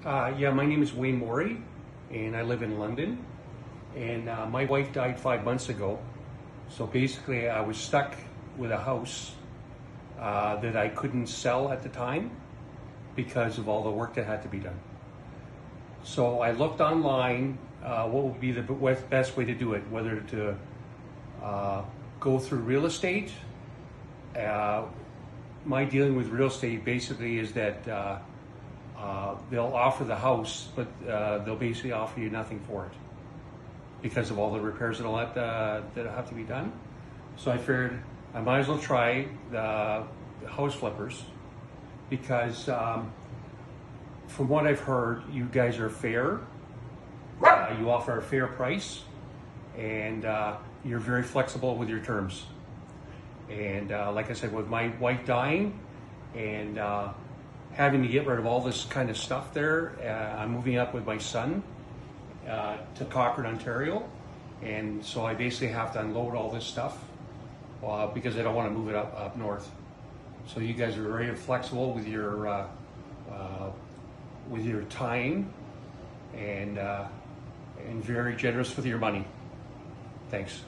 Yeah, my name is Wayne Morey, and I live in London. And my wife died 5 months ago. So basically, I was stuck with a house that I couldn't sell at the time because of all the work that had to be done. So I looked online, what would be the best way to do it, whether to go through real estate. My dealing with real estate basically is that they'll offer the house, but they'll basically offer you nothing for it because of all the repairs and all that that have to be done. So I figured I might as well try the house flippers because from what I've heard, you guys are fair. You offer a fair price, and you're very flexible with your terms. And like I said, with my wife dying and having to get rid of all this kind of stuff there, I'm moving up with my son to Cochrane, Ontario. And so I basically have to unload all this stuff because I don't want to move it up north. So you guys are very flexible with your time and very generous with your money. Thanks.